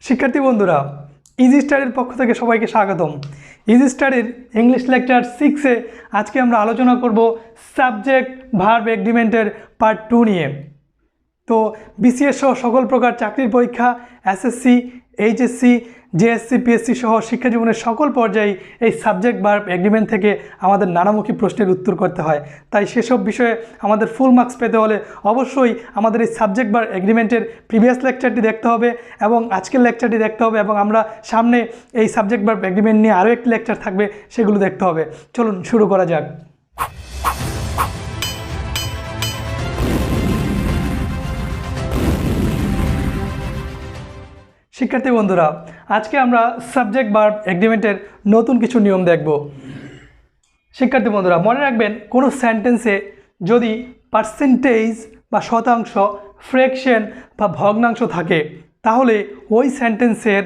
শিক্ষার্থী বন্ধুরা, ইজি স্টাডির পক্ষ থেকে সবাইকে স্বাগতম। ইজি স্টাডির ইংলিশ লেকচার 6-এ আজকে আমরা আলোচনা করব সাবজেক্ট ভার্ব এগ্রিমেন্টের পার্ট 2 নিয়ে। তো বিসিএস সহ সকল প্রকার চাকরির পরীক্ষা, এসএসসি, এইচএসসি, জেএসসি, পিএসসি সহ শিক্ষা জীবনের সকল পর্যায়ে এই সাবজেক্ট ভার্ব এগ্রিমেন্ট থেকে আমাদের নানামুখী প্রশ্নের উত্তর করতে হয়। তাই সেসব বিষয়ে আমাদের ফুল মার্কস পেতে হলে অবশ্যই আমাদের এই সাবজেক্ট ভার্ব এগ্রিমেন্টের প্রিভিয়াস লেকচারটি দেখতে হবে এবং আজকের লেকচারটি দেখতে হবে, এবং আমরা সামনে এই সাবজেক্ট ভার্ব এগ্রিমেন্ট নিয়ে আরও একটি লেকচার থাকবে, সেগুলো দেখতে হবে। চলুন শুরু করা যাক। শিক্ষার্থী বন্ধুরা, আজকে আমরা সাবজেক্ট ভার্ব এগ্রিমেন্টের নতুন কিছু নিয়ম দেখব। শিক্ষার্থী বন্ধুরা, মনে রাখবেন, কোনো সেন্টেন্সে যদি পার্সেন্টেজ বা শতাংশ, ফ্র্যাকশন বা ভগ্নাংশ থাকে, তাহলে ওই সেন্টেন্সের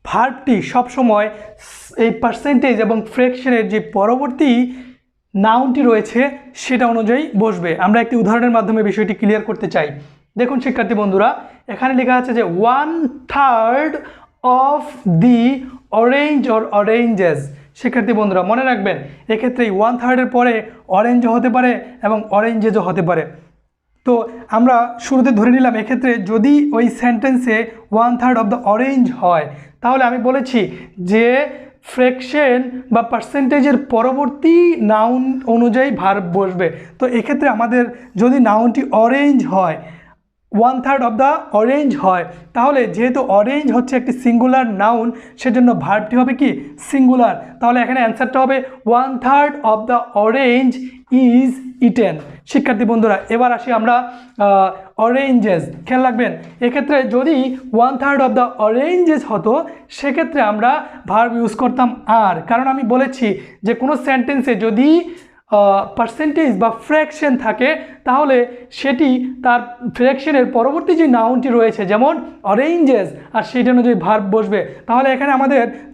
ভার্বটি সবসময় এই পার্সেন্টেজ এবং ফ্র্যাকশনের যে পরবর্তী নাউনটি রয়েছে সেটা অনুযায়ী বসবে। আমরা একটি উদাহরণের মাধ্যমে বিষয়টি ক্লিয়ার করতে চাই। দেখুন শিক্ষার্থী বন্ধুরা, এখানে লেখা আছে যে 1/3 of the orange or oranges. শিক্ষার্থী বন্ধুরা, মনে রাখবেন, এক্ষেত্রে 1/3 পরে অরেঞ্জও হতে পারে এবং অরেঞ্জেসও হতে পারে। তো আমরা শুরুতে ধরে নিলাম এক্ষেত্রে যদি ওই সেন্টেন্সে 1/3 অফ দ্য অরেঞ্জ হয়, তাহলে আমি বলেছি যে ফ্র্যাকশন বা পার্সেন্টেজের পরবর্তী নাউন অনুযায়ী ভার্ব বসবে। তো এক্ষেত্রে আমাদের যদি নাউনটি অরেঞ্জ হয়, 1/3 অফ দ্য অরেঞ্জ হয়, তাহলে যেহেতু অরেঞ্জ হচ্ছে একটি সিঙ্গুলার নাউন, সেজন্য ভার্বটি হবে কি সিঙ্গুলার। তাহলে এখানে অ্যান্সারটা হবে 1/3 of the orange is eaten. শিক্ষার্থী বন্ধুরা, এবার আসি আমরা অরেঞ্জেস। খেয়াল রাখবেন, এক্ষেত্রে যদি 1/3 অফ দ্য অরেঞ্জেস হতো, সেক্ষেত্রে আমরা ভার্ব ইউজ করতাম আর। কারণ আমি বলেছি যে কোনো সেন্টেন্সে যদি পার্সেন্টেজ বা ফ্র্যাকশন থাকে, তাহলে সেটি তার ফ্র্যাকশনের পরবর্তী যে নাউনটি রয়েছে, যেমন অরেঞ্জেস, আর সেইটা অনুযায়ী ভার্ব বসবে। তাহলে এখানে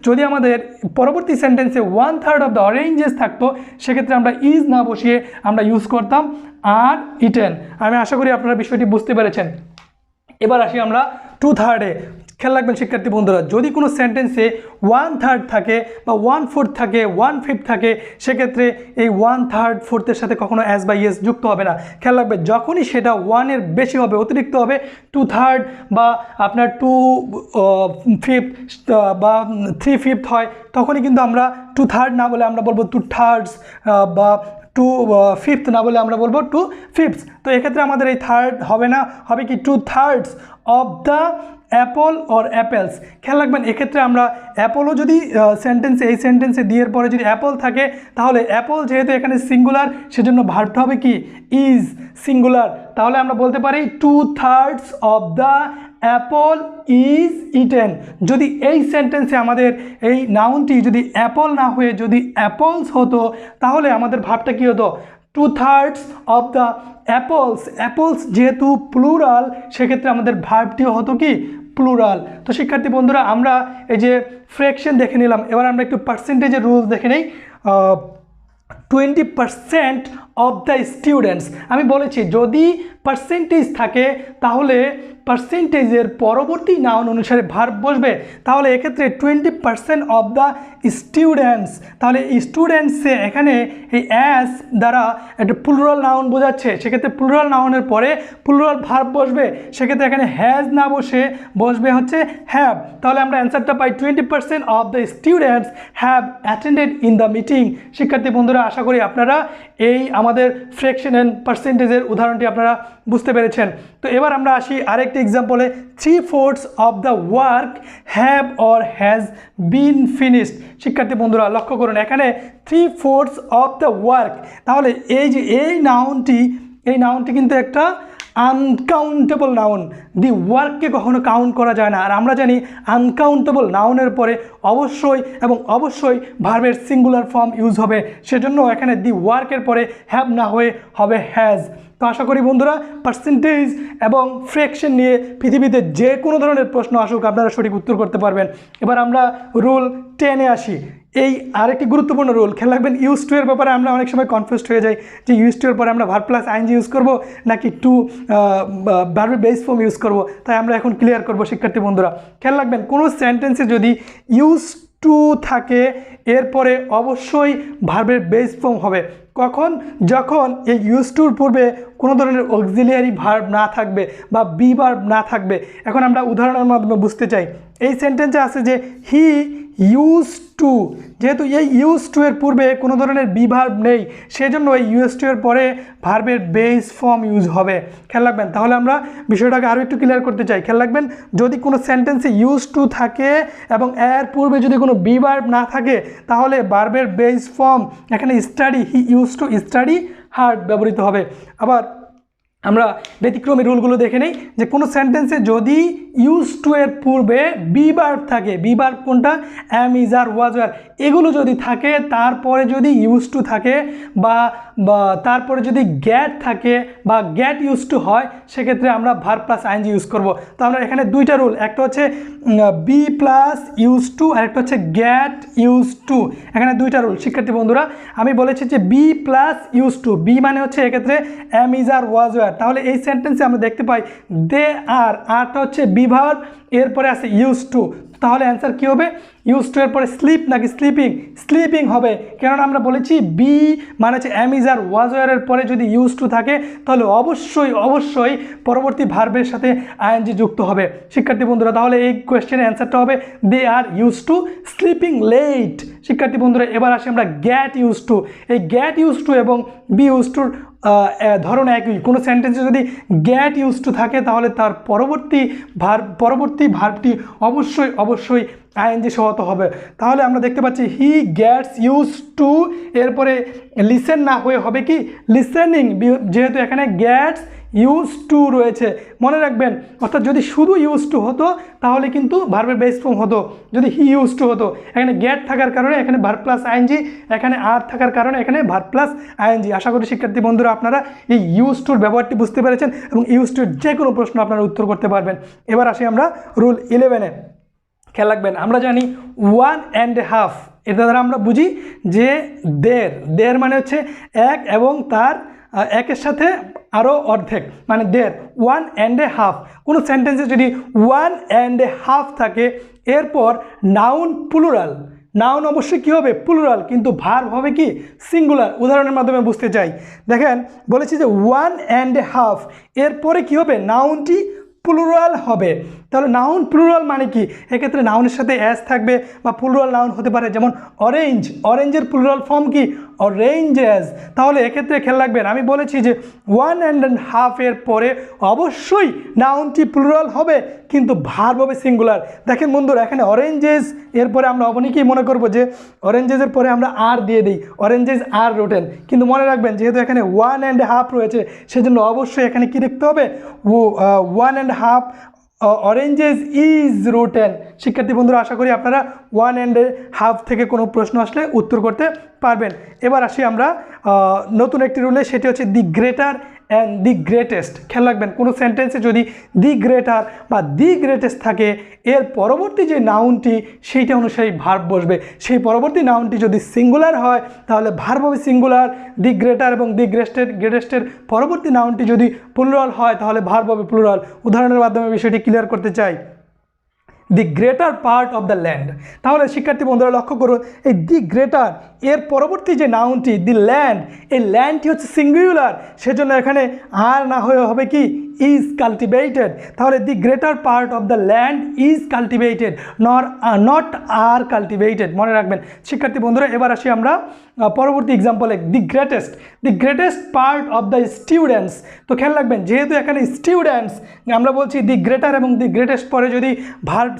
যদি আমাদের পরবর্তী সেন্টেন্সে 1/3 অফ দ্য অরেঞ্জেস থাকতো, সেক্ষেত্রে আমরা ইজ না বসিয়ে আমরা ইউজ করতাম আর ইটেন। আমি আশা করি আপনারা বিষয়টি বুঝতে পেরেছেন। এবার আসি আমরা 2/3-এ। খেয়াল রাখবেন শিক্ষার্থী বন্ধুরা, যদি কোনো সেন্টেন্সে 1/3 থাকে বা 1/4 থাকে, 1/5 থাকে, সেক্ষেত্রে এই 1/3, 4-এর সাথে কখনো অ্যাজ বা ইয়েস যুক্ত হবে না। খেয়াল রাখবেন, যখনই সেটা 1-এর বেশি হবে, অতিরিক্ত হবে, 2/3 বা আপনার 2/5 বা 3/5 হয়, তখনই কিন্তু আমরা 2/3 না বলে আমরা বলবো 2/3 বা 2/5 না বলে আমরা বলবো 2/5। তো এক্ষেত্রে আমাদের এই থার্ড হবে না, হবে কি 2/3 of the Apple or apples. খেয়াল রাখবেন, এক্ষেত্রে আমরা অ্যাপলও যদি এই সেন্টেন্সে দিয়ের পরে যদি অ্যাপল থাকে, তাহলে অ্যাপল যেহেতু এখানে সিঙ্গুলার, সেজন্য ভার্বটা হবে কি ইজ সিঙ্গুলার। তাহলে আমরা বলতে পারি 2/3 of the Apple is eaten. যদি এই সেন্টেন্সে আমাদের এই নাউনটি যদি অ্যাপল না হয়ে যদি অ্যাপলস হতো, তাহলে আমাদের ভার্বটা কী হতো 2/3 অফ দ্য অ্যাপলস। অ্যাপলস যেহেতু প্লুরাল, সেক্ষেত্রে আমাদের ভার্বটিও হতো কি প্লুরাল। তো শিক্ষার্থী বন্ধুরা, আমরা এই যে ফ্র্যাকশন দেখে নিলাম, এবার আমরা একটু পার্সেন্টেজের রুলস দেখে নেই। 20% অফ দ্য স্টুডেন্টস। আমি বলেছি যদি পার্সেন্টেজ থাকে, তাহলে পার্সেন্টেজের পরবর্তী নাউন অনুসারে ভার্ব বসবে। তাহলে এক্ষেত্রে 20% অফ দ্য স্টুডেন্টস, তাহলে স্টুডেন্টসে এখানে এই অ্যাস দ্বারা একটা প্লুরাল নাউন বোঝাচ্ছে, সেক্ষেত্রে প্লুরাল নাউনের পরে প্লুরাল ভার্ব বসবে। সেক্ষেত্রে এখানে হ্যাজ না বসবে হচ্ছে হ্যাভ। তাহলে আমরা অ্যান্সারটা পাই 20% of the students have attended in the meeting. শিক্ষার্থী বন্ধুরা, আশা করি আপনারা এই আমাদের ফ্র্যাকশন অ্যান্ড পার্সেন্টেজের উদাহরণটি আপনারা বুঝতে পেরেছেন। তো এবার আমরা আসি আরেকটি এক্সাম্পলে। 3/4 of the work have or has been finished. শিক্ষার্থী বন্ধুরা, লক্ষ্য করুন, এখানে 3/4 অফ দ্য ওয়ার্ক, তাহলে এই নাউনটি কিন্তু একটা আনকাউন্টেবল নাউন। দি ওয়ার্ককে কখনো কাউন্ট করা যায় না, আর আমরা জানি আনকাউন্টেবল নাউনের পরে অবশ্যই ভার্বের সিঙ্গুলার ফর্ম ইউজ হবে। সেজন্য এখানে দি ওয়ার্কের পরে হ্যাভ না হয়ে হবে হ্যাজ। তো আশা করি বন্ধুরা, পার্সেন্টেজ এবং ফ্র্যাকশন নিয়ে পৃথিবীতে যে কোনো ধরনের প্রশ্ন আসুক, আপনারা সঠিক উত্তর করতে পারবেন। এবার আমরা রুল 10-এ আসি। এই আরেকটি গুরুত্বপূর্ণ রুল, খেয়াল রাখবেন ইউজ টু এর ব্যাপারে আমরা অনেক সময় কনফিউজড হয়ে যাই যে ইউজ টু এর পরে আমরা ভার্ব প্লাস আইএনজি ইউজ করব নাকি টু ভার্বের বেস ফর্ম ইউজ করব, তাই আমরা এখন ক্লিয়ার করব শিক্ষার্থী বন্ধুরা। খেয়াল রাখবেন কোনো সেন্টেন্সে যদি ইউজ টু থাকে এরপরে অবশ্যই ভার্বের বেস ফর্ম হবে। কখন? যখন এই ইউজ টুর পূর্বে কোনো ধরনের অক্সিলিয়ারি ভার্ব না থাকবে বা বি ভার্ব না থাকবে। এখন আমরা উদাহরণের মাধ্যমে বুঝতে চাই। এই সেন্টেন্সে আছে যে হি ইউজ টু, যেহেতু এই ইউজ টু এর পূর্বে কোনো ধরনের বি ভার্ব নেই, সেজন্য এই ইউজ টু এর পরে ভার্বের বেস ফর্ম ইউজ হবে। খেয়াল রাখবেন, তাহলে আমরা বিষয়টাকে আরও একটু ক্লিয়ার করতে চাই। খেয়াল রাখবেন, যদি কোনো সেন্টেন্সে ইউজ টু থাকে এবং এর পূর্বে যদি কোনো বি ভার্ব না থাকে তাহলে ভার্বের বেস ফর্ম এখানে study, he use to study hard ব্যবহৃত হবে। আবার আমরা ব্যতিক্রমী রুলগুলো দেখে নেই যে কোনো সেন্টেন্সে যদি ইউজ টু এর পূর্বে বি ভার্ব থাকে, বি ভার্ব কোনটা? অ্যাম, ইজ, আর, ওয়াজ, ওয়ার, এগুলো যদি থাকে, তারপরে যদি ইউজ টু থাকে বা তারপরে যদি গ্যাট থাকে বা গ্যাট ইউজ টু হয়, সেক্ষেত্রে আমরা ভার্ব প্লাস আইএনজি ইউজ করব। তো আমরা এখানে দুইটা রুল, একটা হচ্ছে বি প্লাস ইউজ টু আর একটা হচ্ছে গ্যাট ইউজ টু। এখানে দুইটা রুল শিক্ষার্থী বন্ধুরা। আমি বলেছি যে B plus use to, B মানে হচ্ছে এক্ষেত্রে অ্যাম, ইজ, আর, ওয়াজ, ওয়ার। তাহলে এই সেন্টেন্সে আমরা দেখতে পাই দে আর, আরটা হচ্ছে বি ভার্ব, এরপরে আছে ইউজ টু। তাহলে অ্যান্সার কী হবে? ইউজ টু এর পরে স্লিপ নাকি স্লিপিং? স্লিপিং হবে, কেননা আমরা বলেছি বি মানে হচ্ছে অ্যাম, ইজ, আর, ওয়াজ, ওয়ারের পরে যদি ইউজ টু থাকে তাহলে অবশ্যই পরবর্তী ভার্বের সাথে আইএনজি যুক্ত হবে শিক্ষার্থী বন্ধুরা। তাহলে এই কোয়েশ্চেনের অ্যান্সারটা হবে দে আর ইউজ টু স্লিপিং লেট। শিক্ষার্থী বন্ধুরা, এবার আসি আমরা গ্যাট ইউজ টু। এই গ্যাট ইউজ টু এবং বি ইউজ টুর ধরন একই। কোনো সেন্টেন্সে যদি গ্যাট ইউজ টু থাকে তাহলে তার পরবর্তী ভার্বটি অবশ্যই আইএনজি সহ হবে। তাহলে আমরা দেখতে পাচ্ছি হি গ্যাটস ইউজ টু, এরপরে লিসেন না হয়ে হবে কি লিসেনিং, যেহেতু এখানে গ্যাটস ইউজ টু রয়েছে। মনে রাখবেন, অর্থাৎ যদি শুধু ইউজ টু হতো তাহলে কিন্তু ভার্বের বেস ফর্ম হতো। যদি হি ইউজ টু হতো, এখানে গ্যাট থাকার কারণে এখানে ভার্ব প্লাস আইএনজি, এখানে আর থাকার কারণে এখানে ভার্ব প্লাস আইএনজি। আশা করি শিক্ষার্থী বন্ধুরা আপনারা এই ইউজ টুর ব্যবহারটি বুঝতে পেরেছেন এবং ইউজ টুর যে কোনো প্রশ্ন আপনারা উত্তর করতে পারবেন। এবার আসি আমরা রুল 11-এ। খেয়াল রাখবেন, আমরা জানি 1.5, এটা দ্বারা আমরা বুঝি যে দের মানে হচ্ছে এক এবং তার একের সাথে আরও অর্ধেক, মানে দের 1.5। কোনো সেন্টেন্সে যদি 1.5 থাকে এরপর নাউন প্লুরাল, নাউন অবশ্যই কী হবে? প্লুরাল, কিন্তু ভার্ব হবে কি সিঙ্গুলার। উদাহরণের মাধ্যমে বুঝতে চাই। দেখেন, বলেছি যে 1.5 এরপরে কী হবে? নাউনটি প্লুরাল হবে। তাহলে নাউন প্লুরাল মানে কি? এক্ষেত্রে নাউনের সাথে অ্যাস থাকবে বা প্লুরাল নাউন হতে পারে, যেমন অরেঞ্জ, অরেঞ্জের প্লুরাল ফর্ম কি? অরেঞ্জেস। তাহলে এক্ষেত্রে খেয়াল রাখবেন, আমি বলেছি যে 1.5 এর পরে অবশ্যই নাউনটি প্লুরাল হবে কিন্তু ভার্ব হবে সিঙ্গুলার। দেখেন বন্ধুরা, এখানে অরেঞ্জেস এরপরে আমরা অনেকেই মনে করবো যে অরেঞ্জেসের পরে আমরা আর দিয়ে দিই, অরেঞ্জেস আর রোটেন, কিন্তু মনে রাখবেন যেহেতু এখানে 1.5 রয়েছে সেজন্য অবশ্যই এখানে কি লিখতে হবে? 1.5 অরেঞ্জেস ইজ রুটেন। শিক্ষার্থী বন্ধুরা, আশা করি আপনারা 1.5 থেকে কোনো প্রশ্ন আসলে উত্তর করতে পারবেন। এবার আসি আমরা নতুন একটি রুলে, সেটি হচ্ছে দি গ্রেটার অ্যান্ড দি গ্রেটেস্ট। খেয়াল রাখবেন, কোনো সেন্টেন্সে যদি দি গ্রেটার বা দি গ্রেটেস্ট থাকে এর পরবর্তী যে নাউনটি সেইটা অনুসারে ভার্ব বসবে। সেই পরবর্তী নাউনটি যদি সিঙ্গুলার হয় তাহলে ভার্ব হবে সিঙ্গুলার। দি গ্রেটার এবং দি গ্রেটেস্টের পরবর্তী নাউনটি যদি প্লুরাল হয় তাহলে ভার্ব হবে প্লুরাল। উদাহরণের মাধ্যমে বিষয়টি ক্লিয়ার করতে চাই। দি greater part of the land. তাহলে শিক্ষার্থী বন্ধুরা লক্ষ্য করুন, এই দি গ্রেটার এর পরবর্তী যে নাউনটি দি ল্যান্ড, এই ল্যান্ডটি হচ্ছে সিঙ্গুলার, সেজন্য এখানে আর না হয়ে হবে কি ইজ কাল্টিভেটেড। তাহলে the greater part of the land is cultivated, not are cultivated. মনে রাখবেন শিক্ষার্থী বন্ধুরা। এবার আসি আমরা পরবর্তী এক্সাম্পলে, the greatest part of the students. তো খেয়াল রাখবেন, যেহেতু এখানে স্টুডেন্টস আমরা বলছি দি গ্রেটার এবং দি গ্রেটেস্ট পরে যদি ভার্ব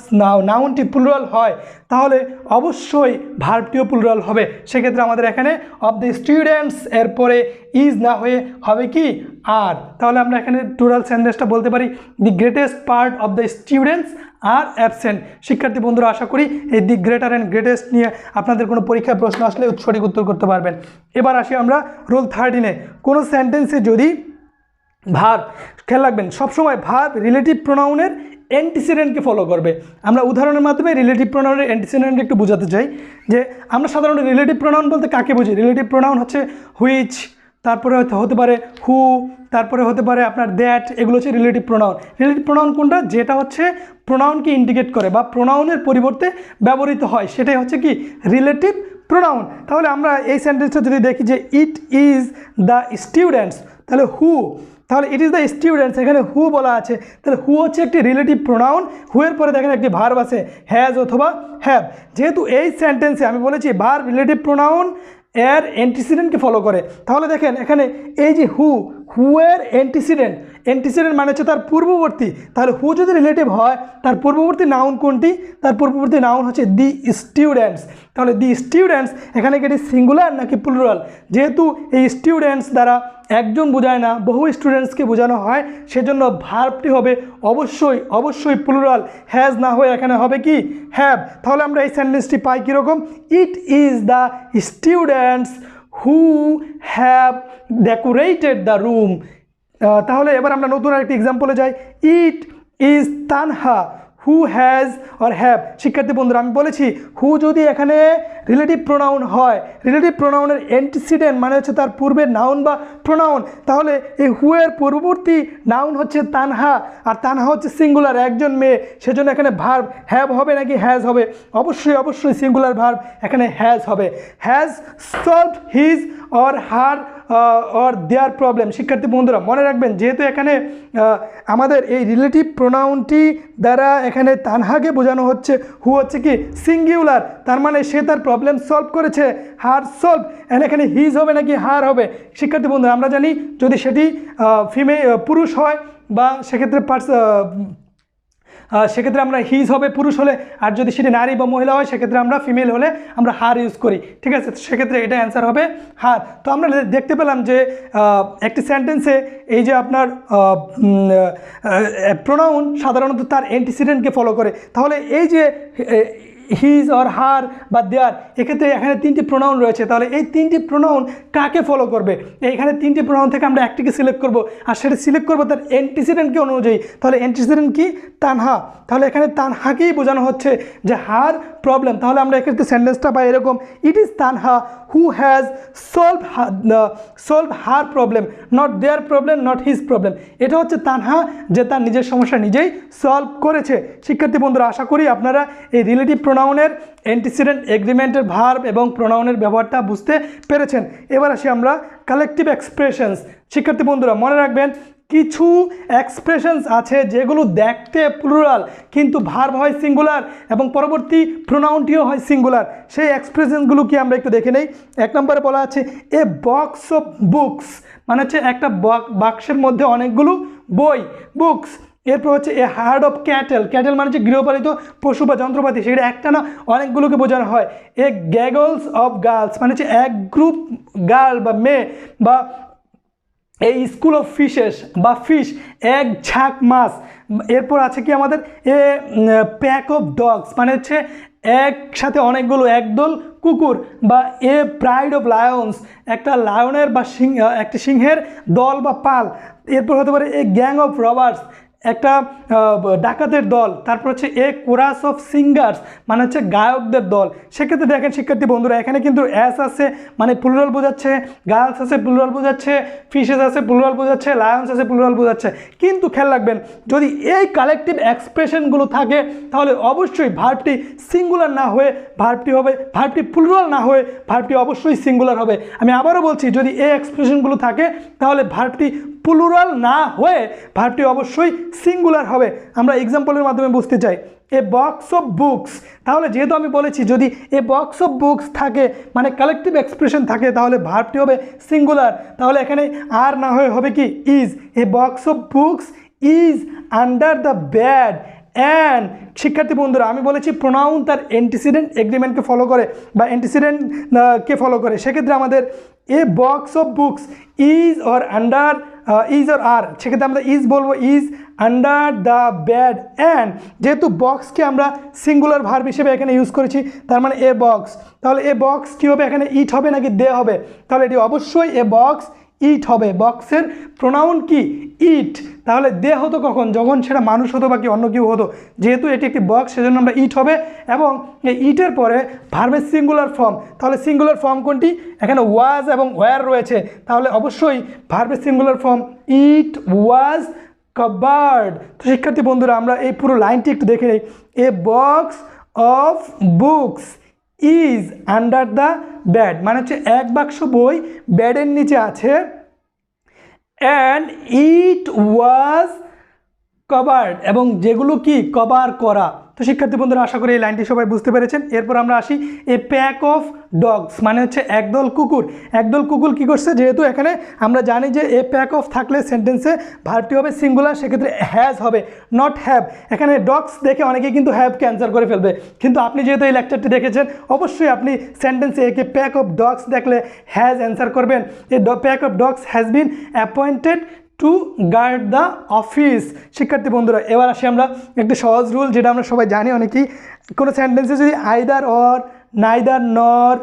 নাউনটি প্লুরাল হয় তাহলে অবশ্যই ভার্বটিও প্লুরাল হবে। সেক্ষেত্রে আমাদের এখানে অফ দ্য স্টুডেন্টস এরপরে ইজ না হয়ে হবে কি আর। তাহলে আমরা এখানে টোটাল সেন্টেন্সটা বলতে পারি দি greatest part of the students are absent. শিক্ষার্থী বন্ধুরা, আশা করি এই দি গ্রেটার অ্যান্ড গ্রেটেস্ট নিয়ে আপনাদের কোনো পরীক্ষায় প্রশ্ন আসলে সঠিক উত্তর করতে পারবেন। এবার আসি আমরা রুল 13-এ। কোনো সেন্টেন্সে যদি ভার্ব, খেয়াল রাখবেন সবসময় ভার্ব রিলেটিভ প্রোনাউনের অ্যান্টিসিডেন্টকে ফলো করবে। আমরা উদাহরণের মাধ্যমে রিলেটিভ প্রোনাউনের অ্যান্টিসিডেন্ট একটু বোঝাতে চাই যে আমরা সাধারণত রিলেটিভ প্রোনাউন বলতে কাকে বুঝি। রিলেটিভ প্রোনাউন হচ্ছে হুইচ, তারপরে হতে পারে হু, তারপরে হতে পারে আপনার দ্যাট, এগুলো হচ্ছে রিলেটিভ প্রোনাউন। রিলেটিভ প্রোনাউন কোনটা? যেটা হচ্ছে প্রোনাউনকে ইন্ডিকেট করে বা প্রোনাউনের পরিবর্তে ব্যবহৃত হয়, সেটাই হচ্ছে কি রিলেটিভ প্রোনাউন। তাহলে আমরা এই সেন্টেন্সটা যদি দেখি যে ইট ইজ দ্য স্টুডেন্টস, তাহলে হু, তাহলে ইট ইজ দ্য স্টুডেন্টস, এখানে হু বলা আছে, তাহলে হু হচ্ছে একটি রিলেটিভ প্রোনাউন। হু এর পরে দেখেন একটি ভার্ব আছে হ্যাজ অথবা হ্যাভ। যেহেতু এই সেন্টেন্সে আমি বলেছি ভার্ব রিলেটিভ প্রোনাউন এর অ্যান্টিসিডেন্টকে ফলো করে, তাহলে দেখেন এখানে এই যে হু, হু এর অ্যান্টিসিডেন্ট, অ্যান্টিসিডেন্ট মানে হচ্ছে তার পূর্ববর্তী। তাহলে হু যদি রিলেটিভ হয় তার পূর্ববর্তী নাউন কোনটি? তার পূর্ববর্তী নাউন হচ্ছে দি স্টুডেন্টস। তাহলে দি স্টুডেন্টস এখানে কি এটি সিঙ্গুলার নাকি প্লুরাল? যেহেতু এই স্টুডেন্টস দ্বারা একজন বোঝায় না, বহু স্টুডেন্টসকে বোঝানো হয়, সেজন্য ভার্বটি হবে অবশ্যই অবশ্যই প্লুরাল। হ্যাজ না হয়ে এখানে হবে কি হ্যাভ। তাহলে আমরা এই সেন্টেন্সটি পাই কীরকম? It is the students who have decorated the room. তাহলে এবার আমরা নতুন আরেকটি এক্সাম্পলে যাই। ইট is Tanha who has or have. শিক্ষার্থী বন্ধুরা, আমি বলেছি হু যদি এখানে রিলেটিভ প্রোনাউন হয়, রিলেটিভ প্রোনাউনের অ্যান্টিসিডেন্ট মানে হচ্ছে তার পূর্বের নাউন বা প্রোনাউন, তাহলে এই হু এর পূর্ববর্তী নাউন হচ্ছে তানহা, আর তানহা হচ্ছে সিঙ্গুলার, একজন মেয়ে, সেজন্য এখানে ভার্ব হ্যাভ হবে নাকি হ্যাজ হবে? অবশ্যই অবশ্যই সিঙ্গুলার ভার্ব, এখানে হ্যাজ হবে। Has solved his or her or their problem. শিক্ষার্থী বন্ধুরা মনে রাখবেন, যেহেতু এখানে আমাদের এই রিলেটিভ প্রোনাউনটি দ্বারা এখানে তানহাকে বোঝানো হচ্ছে, হু হচ্ছে কি সিঙ্গুলার, তার মানে সে তার প্রবলেম সলভ করেছে, হার সলভ। এখানে হিজ হবে নাকি হার হবে? শিক্ষার্থী বন্ধুরা আমরা জানি যদি সেটি পুরুষ হয় বা সেক্ষেত্রে আমরা হিজ হবে পুরুষ হলে, আর যদি সেটি নারী বা মহিলা হয় সেক্ষেত্রে আমরা ফিমেল হলে আমরা হার ইউজ করি, ঠিক আছে? সেক্ষেত্রে এটা অ্যান্সার হবে হার। তো আমরা দেখতে পেলাম যে একটি সেন্টেন্সে এই যে আপনার প্রোনাউন সাধারণত তার অ্যান্টিসিডেন্টকে ফলো করে। তাহলে এই যে হিজ অর হার বা দেয়ার, এক্ষেত্রে এখানে তিনটি প্রোনাউন রয়েছে, তাহলে এই তিনটি প্রোনাউন কাকে ফলো করবে? এখানে তিনটি প্রোনাউন থেকে আমরা একটিকে সিলেক্ট করব, আর সেটা সিলেক্ট করবো তার অ্যান্টিসিডেন্টকে অনুযায়ী। তাহলে অ্যান্টিসিডেন্ট কি? তানহা। তাহলে এখানে তানহাকেই বোঝানো হচ্ছে যে হার প্রবলেম। তাহলে আমরা এক্ষেত্রে সেন্টেন্সটা পাই এরকম, it is Tanha who has solve her problem, not their problem, not his problem. এটা হচ্ছে তানহা যে তার নিজের সমস্যা নিজেই সলভ করেছে। শিক্ষার্থী বন্ধুরা আশা করি আপনারা এই রিলেটিভ প্রোনাউনের অ্যান্টিসিডেন্ট, এগ্রিমেন্টের ভার্ব এবং প্রোনাউনের ব্যবহারটা বুঝতে পেরেছেন। এবার আসি আমরা কালেকটিভ এক্সপ্রেশনস। শিক্ষার্থী বন্ধুরা মনে রাখবেন, কিছু এক্সপ্রেশনস আছে যেগুলো দেখতে প্লুরাল কিন্তু ভার্ব হয় সিঙ্গুলার এবং পরবর্তী প্রোনাউনটিও হয় সিঙ্গুলার। সেই এক্সপ্রেশনসগুলো কি আমরা একটু দেখে নেই। এক নম্বরে বলা আছে এ বক্স অফ বুকস, মানে হচ্ছে একটা বাক্সের মধ্যে অনেকগুলো বই, বুকস। এরপর হচ্ছে এ হার্ড অফ ক্যাটেল, ক্যাটেল মানে হচ্ছে গৃহপালিত পশু বা যন্ত্রপাতি, সেটা একটা না অনেকগুলোকে বোঝানো হয়। এ গ্যাগলস অফ গার্লস মানে হচ্ছে এক গ্রুপ গার্ল বা মেয়ে, বা এই স্কুল অফ ফিশেস বা ফিশ, এক ঝাঁক মাছ। এরপর আছে কি আমাদের এ প্যাক অফ ডগস মানে হচ্ছে একসাথে অনেকগুলো, একদল কুকুর, বা এ প্রাইড অফ লায়ন্স একটা লায়নের বা একটি সিংহের দল বা পাল। এরপর হতে পারে এ গ্যাং অফ রবার্স একটা ডাকাতের দল। তারপর হচ্ছে এ কোরাস অফ সিঙ্গার্স মানে হচ্ছে গায়কদের দল। সেক্ষেত্রে দেখেন শিক্ষার্থী বন্ধুরা এখানে কিন্তু অ্যাস আছে মানে প্লুরাল বোঝাচ্ছে, গার্লস আছে প্লুরাল বোঝাচ্ছে, ফিশেস আছে প্লুরাল বোঝাচ্ছে, লায়ন্স আছে প্লুরাল বোঝাচ্ছে। কিন্তু খেয়াল রাখবেন যদি এই কালেকটিভ এক্সপ্রেশনগুলো থাকে তাহলে অবশ্যই ভার্বটি সিঙ্গুলার না হয়ে ভার্বটি প্লুরাল না হয়ে ভার্বটি অবশ্যই সিঙ্গুলার হবে। আমি আবারও বলছি, যদি এই এক্সপ্রেশনগুলো থাকে তাহলে ভার্বটি প্লুরাল না হয়ে ভার্বটি অবশ্যই সিঙ্গুলার হবে। আমরা এক্সাম্পলের মাধ্যমে বুঝতে চাই। এ বক্স অফ বুকস, তাহলে যেহেতু আমি বলেছি যদি এ বক্স অফ বুকস থাকে মানে কালেকটিভ এক্সপ্রেশন থাকে তাহলে ভার্বটি হবে সিঙ্গুলার। তাহলে এখানে আর না হয়ে হবে কি is. A box of books is under the bed and. শিক্ষার্থী বন্ধুরা আমি বলেছি প্রোনাউন তার অ্যান্টিসিডেন্ট এগ্রিমেন্টকে ফলো করে বা অ্যান্টিসিডেন্টকে ফলো করে। সেক্ষেত্রে আমাদের a box of books is or under is or are, সেক্ষেত্রে আমরা ইজ বলবো, is under the bed and. যেহেতু বক্সকে আমরা সিঙ্গুলার ভার্ব হিসেবে এখানে ইউজ করেছি তার মানে এ বক্স, তাহলে এ বক্স কী হবে? এখানে ইট হবে নাকি দে হবে? তাহলে এটি অবশ্যই এ বক্স ইট হবে। বক্সের প্রোনাউন কি? ইট। তাহলে দে হতো কখন? যখন সেটা মানুষ হতো বা কি অন্য কেউ হতো। যেহেতু এটি একটি বক্স সেজন্য আমরা ইট হবে। এবং এই ইটের পরে ভার্বের সিঙ্গুলার ফর্ম, তাহলে সিঙ্গুলার ফর্ম কোনটি? এখানে ওয়াজ এবং ওয়্যার রয়েছে, তাহলে অবশ্যই ভার্বের singular form it was covered. তো শিক্ষার্থী বন্ধুরা আমরা এই পুরো লাইনটি একটু দেখে নিই। A box of books is under the bed, মানে হচ্ছে এক বাক্স বই বেডের নিচে আছে। অ্যান্ড ইট ওয়াজ কভার্ড, এবং যেগুলো কি কভার করা। তো শিক্ষার্থী বন্ধুরা আশা করি এই লাইনটি সবাই বুঝতে পেরেছেন। এরপর আমরা আসি এ প্যাক অফ ডগস, মানে হচ্ছে একদল কুকুর। একদল কুকুর কি করছে? যেহেতু এখানে আমরা জানি যে এ প্যাক অফ থাকলে সেন্টেন্সে ভার্বটি হবে সিঙ্গুলার, সেক্ষেত্রে হ্যাজ হবে, নট হ্যাভ। এখানে ডগস দেখে অনেকেই কিন্তু হ্যাভকে অ্যান্সার করে ফেলবে, কিন্তু আপনি যেহেতু এই লেকচারটি দেখেছেন অবশ্যই আপনি সেন্টেন্সে একে প্যাক অফ ডগস দেখলে হ্যাজ অ্যান্সার করবেন। A pack of dogs has been appointed to guard the office. শিক্ষার্থী বন্ধুরা এবার আসি আমরা একটি সহজ রুল, যেটা আমরা সবাই জানি। অনেকেই কোনো সেন্টেন্সে যদি আইদার অর, নাইদার নর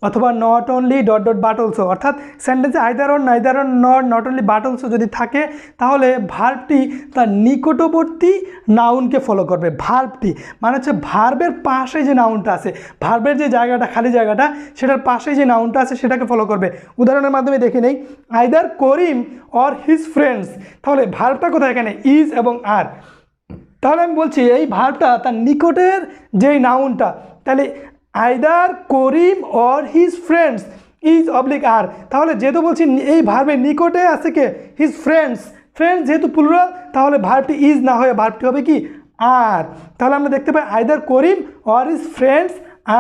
অথবা not only dot dot but also, অর্থাৎ সেন্টেন্সে আইদার অর, নাইদার অর, নর, নট অনলি বাট অলসো যদি থাকে, তাহলে ভার্বটি তার নিকটবর্তী নাউনকে ফলো করবে। ভার্বটি মানে হচ্ছে ভার্বের পাশে যে নাউনটা আছে, ভার্বের যে জায়গাটা খালি জায়গাটা সেটার পাশে যে নাউনটা আছে সেটাকে ফলো করবে। উদাহরণের মাধ্যমে দেখে নেই, either Karim or his friends, তাহলে ভার্বটা কোথায়? এখানে ইজ এবং আর। তাহলে আমি বলছি এই ভার্বটা তার নিকটের যেই নাউনটা, তাহলে either Karim or his friends is oblique are. তাহলে যেহেতু বলছি এই ভার্বের নিকটে আছে কে? His friends. ফ্রেন্ডস যেহেতু প্লুরাল, তাহলে ভার্বটি ইজ না হয়ে ভার্বটি হবে কি? আর। তাহলে আমরা দেখতে পাই either Karim or his friends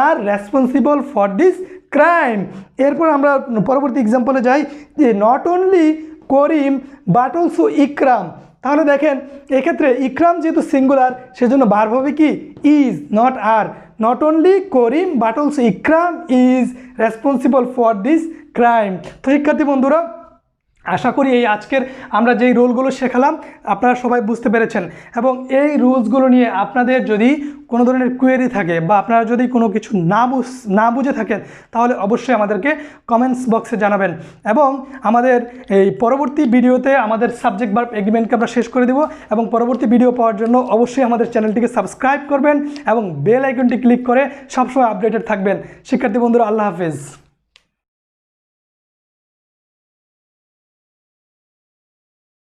are responsible for this crime. এরপর আমরা পরবর্তী এক্সাম্পলে যাই, যে not only Karim but also Ikram. তাহলে দেখেন এক্ষেত্রে ইকরাম যেহেতু সিঙ্গুলার সেজন্য ভার্ব হবে কি? Is, not are. Not only Karim but also Ikram is responsible for this crime. তো শিক্ষার্থী বন্ধুরা আশা করি এই আজকের আমরা যেই রুলগুলো শেখালাম আপনারা সবাই বুঝতে পেরেছেন, এবং এই রুলসগুলো নিয়ে আপনাদের যদি কোনো ধরনের কোয়েরি থাকে বা আপনারা যদি কোনো কিছু না বুঝে থাকেন, তাহলে অবশ্যই আমাদেরকে কমেন্টস বক্সে জানাবেন। এবং আমাদের এই পরবর্তী ভিডিওতে আমাদের সাবজেক্ট ভার্ব এগ্রিমেন্টকে আমরা শেষ করে দেব, এবং পরবর্তী ভিডিও পাওয়ার জন্য অবশ্যই আমাদের চ্যানেলটিকে সাবস্ক্রাইব করবেন এবং বেল আইকনটি ক্লিক করে সবসময় আপডেটেড থাকবেন। শিক্ষার্থী বন্ধুরা আল্লাহ হাফেজ।